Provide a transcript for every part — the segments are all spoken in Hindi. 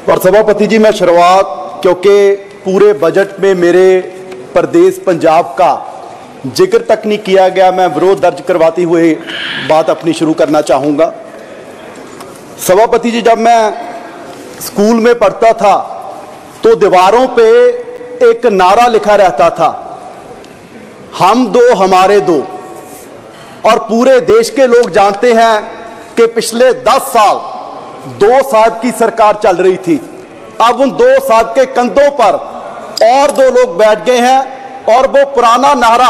और सभापति जी, मैं शुरुआत, क्योंकि पूरे बजट में मेरे प्रदेश पंजाब का जिक्र तक नहीं किया गया, मैं विरोध दर्ज करवाते हुए बात अपनी शुरू करना चाहूँगा। सभापति जी, जब मैं स्कूल में पढ़ता था तो दीवारों पे एक नारा लिखा रहता था, हम दो हमारे दो। और पूरे देश के लोग जानते हैं कि पिछले 10 साल 2 साहब की सरकार चल रही थी। अब उन 2 साहब के कंधों पर और 2 लोग बैठ गए हैं और वो पुराना नारा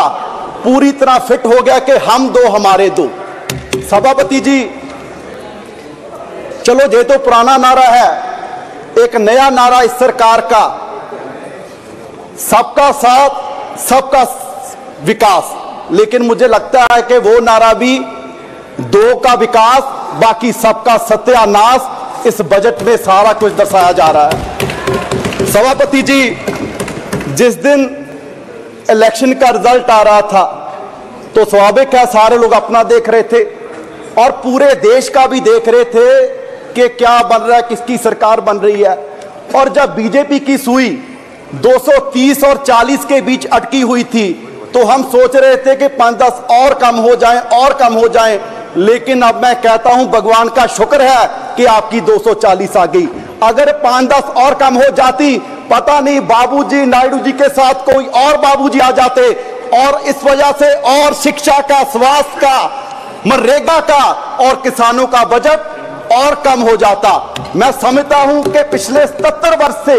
पूरी तरह फिट हो गया कि हम दो हमारे दो। सभापति जी, चलो ये तो पुराना नारा है, एक नया नारा इस सरकार का, सबका साथ सबका विकास। लेकिन मुझे लगता है कि वो नारा भी 2 का विकास बाकी सबका सत्यानाश इस बजट में सारा कुछ दर्शाया जा रहा है। सभापति जी, जिस दिन इलेक्शन का रिजल्ट आ रहा था तो स्वाभाविक है सारे लोग अपना देख रहे थे और पूरे देश का भी देख रहे थे कि क्या बन रहा है, किसकी सरकार बन रही है। और जब बीजेपी की सुई 230 और 40 के बीच अटकी हुई थी तो हम सोच रहे थे कि 5-10 और कम हो जाएं और कम हो जाएं। लेकिन अब मैं कहता हूं भगवान का शुक्र है कि आपकी 240 आ गई। अगर 5-10 और कम हो जाती, पता नहीं बाबूजी नायडू जी के साथ कोई और बाबूजी आ जाते और इस वजह से और शिक्षा का, स्वास्थ्य का, मनरेगा का और किसानों का बजट और कम हो जाता। मैं समझता हूं कि पिछले 77 वर्ष से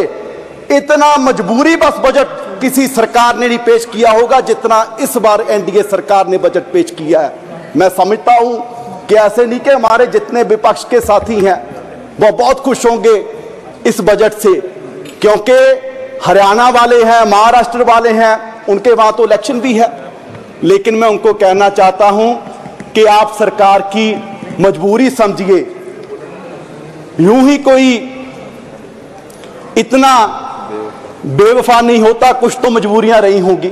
इतना मजबूरी बस बजट किसी सरकार ने नहीं पेश किया होगा जितना इस बार एनडीए सरकार ने बजट पेश किया है। मैं समझता हूं कि ऐसे नहीं कि हमारे जितने विपक्ष के साथी हैं वो बहुत खुश होंगे इस बजट से, क्योंकि हरियाणा वाले हैं, महाराष्ट्र वाले हैं, उनके वहां तो इलेक्शन भी है। लेकिन मैं उनको कहना चाहता हूं कि आप सरकार की मजबूरी समझिए। यूं ही कोई इतना बेवफा नहीं होता, कुछ तो मजबूरियां रही होंगी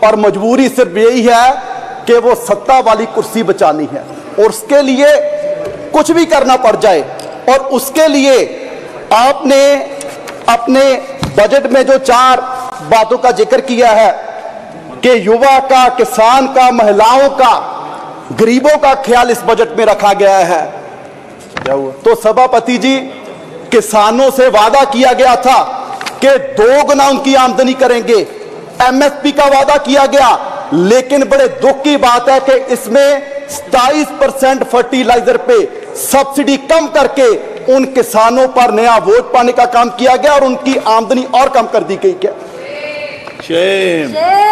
और मजबूरी सिर्फ यही है कि वो सत्ता वाली कुर्सी बचानी है और उसके लिए कुछ भी करना पड़ जाए। और उसके लिए आपने अपने बजट में जो 4 बातों का जिक्र किया है कि युवा का, किसान का, महिलाओं का, गरीबों का ख्याल इस बजट में रखा गया है। क्या हुआ? तो सभापति जी, किसानों से वादा किया गया था कि 2 गुना उनकी आमदनी करेंगे, एमएसपी का वादा किया गया। लेकिन बड़े दुख की बात है कि इसमें 27% फर्टिलाइजर पे सब्सिडी कम करके उन किसानों पर नया वोट पाने का काम किया गया और उनकी आमदनी और कम कर दी गई। क्या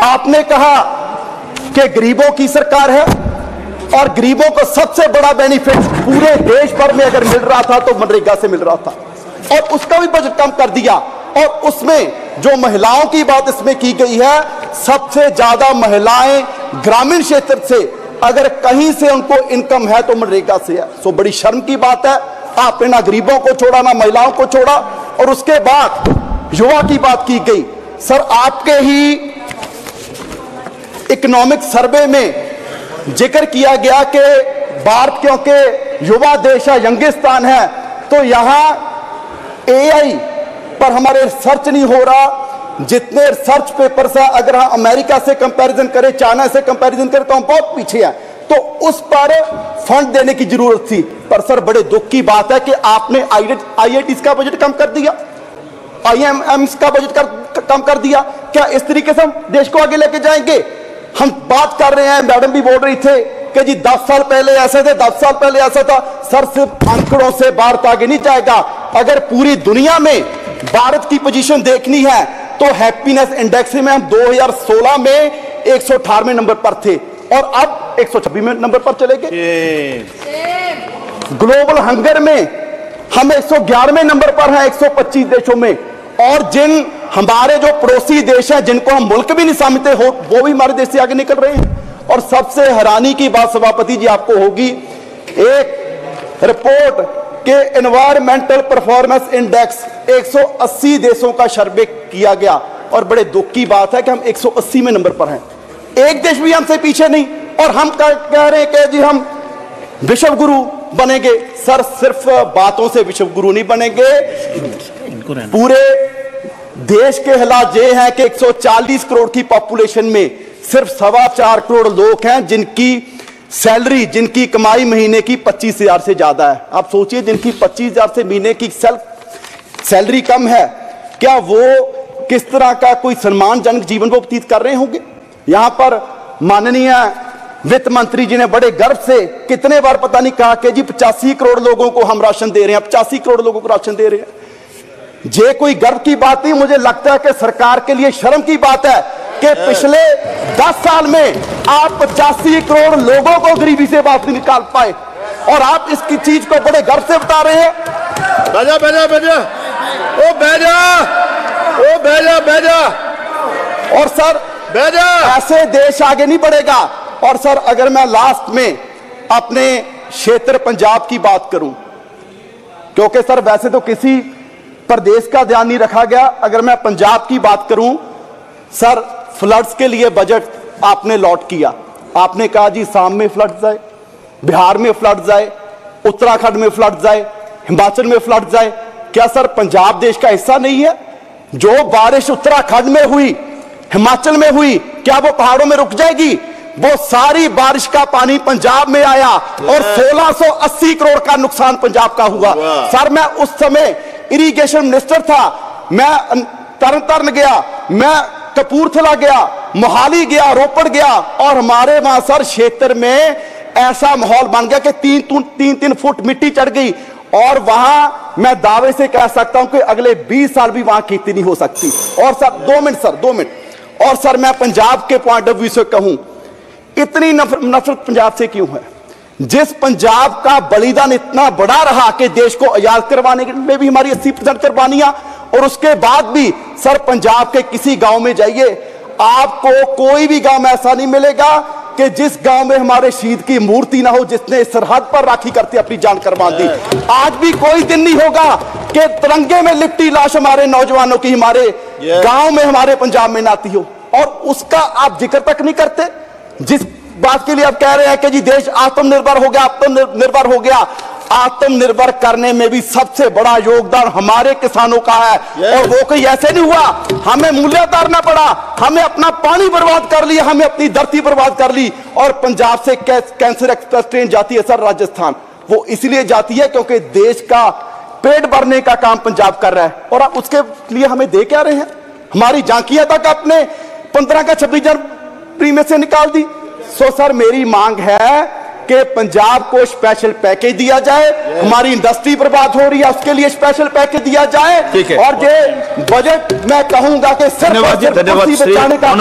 आपने कहा कि गरीबों की सरकार है और गरीबों को सबसे बड़ा बेनिफिट पूरे देश भर में अगर मिल रहा था तो मनरेगा से मिल रहा था और उसका भी बजट कम कर दिया। और उसमें जो महिलाओं की बात इसमें की गई है, सबसे ज्यादा महिलाएं ग्रामीण क्षेत्र से, अगर कहीं से उनको इनकम है तो मनरेगा से है। सो बड़ी शर्म की बात है, आपने ना गरीबों को छोड़ा ना महिलाओं को छोड़ा। और उसके बाद युवा की बात की गई। सर, आपके ही इकोनॉमिक सर्वे में जिक्र किया गया कि भारत क्योंकि युवा देश है, यंगिस्तान है, तो यहां एआई पर हमारे रिसर्च नहीं हो रहा। जितने रिसर्च पेपर से अगर हम अमेरिका से कंपैरिजन करें, चाइना से कंपैरिजन करें तो हम बहुत पीछे हैं। तो उस पर फंड देने की जरूरत थी। पर सर, बड़े दुख की बात है कि आपने आईआईटीज का बजट कम कर दिया, आईएमएम्स का बजट कम कर दिया। क्या इस तरीके से हम देश को आगे लेके जाएंगे? हम बात कर रहे हैं, मैडम भी बोल रही थे कि जी 10 साल पहले ऐसे थे, 10 साल पहले ऐसा था। सर, सिर्फ आंकड़ों से भारत आगे नहीं जाएगा। अगर पूरी दुनिया में भारत की पोजीशन देखनी है तो हैप्पीनेस इंडेक्स में हम 2016 में 118वें नंबर पर थे और अब 126वें नंबर पर चले गए। ग्लोबल हंगर में हम 111वें नंबर पर हैं 125 देशों में। और जिन हमारे जो पड़ोसी देश हैं जिनको हम मुल्क भी नहीं समझते हो, वो भी हमारे देश से आगे निकल रहे हैं। और सबसे हैरानी की बात सभापति जी आपको होगी, एक रिपोर्ट के एनवायरमेंटल परफॉर्मेंस इंडेक्स 180 देशों का सर्वे किया गया और बड़े दुख की बात है कि हम 180वें नंबर पर हैं। एक देश भी हमसे पीछे नहीं और हम कह रहे हैं कि जी हम विश्व गुरु बनेंगे। सर, सिर्फ बातों से विश्व गुरु नहीं बनेंगे, पूरे देश के हालात ये हैं कि 140 करोड़ की पॉपुलेशन में सिर्फ 4.25 करोड़ लोग हैं जिनकी सैलरी, जिनकी कमाई महीने की 25,000 से ज्यादा है। आप सोचिए, जिनकी 25,000 से महीने की सैलरी कम है, क्या वो किस तरह का कोई सम्मानजनक जीवन वो व्यतीत कर रहे होंगे? यहां पर माननीय वित्त मंत्री जी ने बड़े गर्व से कितने बार पता नहीं कहा कि जी 85 करोड़ लोगों को हम राशन दे रहे हैं, 85 करोड़ लोगों को राशन दे रहे हैं। ये कोई गर्व की बात नहीं, मुझे लगता है कि सरकार के लिए शर्म की बात है कि पिछले 10 साल में आप 85 करोड़ लोगों को गरीबी से बाहर निकाल पाए और आप इसकी चीज को बड़े गर्व से बता रहे हैं। बैजा बैजा बैजा ओ बैजा ओ बैजा बैजा और सर बैजा, ऐसे देश आगे नहीं बढ़ेगा। और सर, अगर मैं लास्ट में अपने क्षेत्र पंजाब की बात करूं, क्योंकि सर वैसे तो किसी प्रदेश का ध्यान नहीं रखा गया, अगर मैं पंजाब की बात करूं सर, फ्लड्स के लिए बजट आपने लॉट किया। आपने कहा जी साम में फ्लड्स आए, बिहार में फ्लड्स आए, उत्तराखंड में फ्लड्स आए, हिमाचल में फ्लड्स आए। क्या सर पंजाब देश का हिस्सा नहीं है? जो बारिश उत्तराखंड में हुई, हिमाचल में हुई, क्या वो पहाड़ों में रुक जाएगी? वो सारी बारिश का पानी पंजाब में आया और 1680 करोड़ का नुकसान पंजाब का हुआ। सर, मैं उस समय इरिगेशन मिनिस्टर था, मैं तरन तारण गया, मैं कपूरथला गया, मोहाली गया, रोपड़ गया और हमारे वहां सर क्षेत्र में ऐसा माहौल बन गया कि 3-3 फुट मिट्टी चढ़ गई और वहां मैं दावे से कह सकता हूं कि अगले 20 साल भी वहां खेती नहीं हो सकती। और सर 2 मिनट और सर, मैं पंजाब के पॉइंट ऑफ व्यू से कहूं, इतनी नफरत पंजाब से क्यों है? जिस पंजाब का बलिदान इतना बड़ा रहा कि देश को आजाद करवाने में भी हमारी 80% कुर्बानियां, और उसके बाद भी सर पंजाब के किसी गांव में जाइए, आपको कोई भी गांव में ऐसा नहीं मिलेगा कि जिस गांव में हमारे शहीद की मूर्ति ना हो, जिसने सरहद पर राखी करते अपनी जान कुर्बान दी। आज भी कोई दिन नहीं होगा कि तिरंगे में लिपटी लाश हमारे नौजवानों की हमारे गांव में, हमारे पंजाब में ना आती हो, और उसका आप जिक्र तक नहीं करते। जिस बात के लिए आप कह रहे हैं कि जी देश आत्मनिर्भर हो गया, आत्मनिर्भर हो गया, आत्मनिर्भर करने में भी सबसे बड़ा योगदान हमारे किसानों का है। और वो कोई ऐसे नहीं हुआ, हमें मूल्य उतारना पड़ा, हमें अपना पानी बर्बाद कर लिया, हमें अपनी धरती बर्बाद कर ली। और पंजाब से कैंसर एक्सप्रेस ट्रेन जाती है सर राजस्थान, वो इसलिए जाती है क्योंकि देश का पेट भरने का काम पंजाब कर रहा है। और आप उसके लिए हमें दे क्या रहे हैं? हमारी झांकियां तक आपने 15 का 26 जनवरी में से निकाल दी। सो सर, मेरी मांग है कि पंजाब को स्पेशल पैकेज दिया जाए, हमारी इंडस्ट्री बर्बाद हो रही है उसके लिए स्पेशल पैकेज दिया जाए। और ये बजट मैं कहूंगा कि सिर्फ बचाने का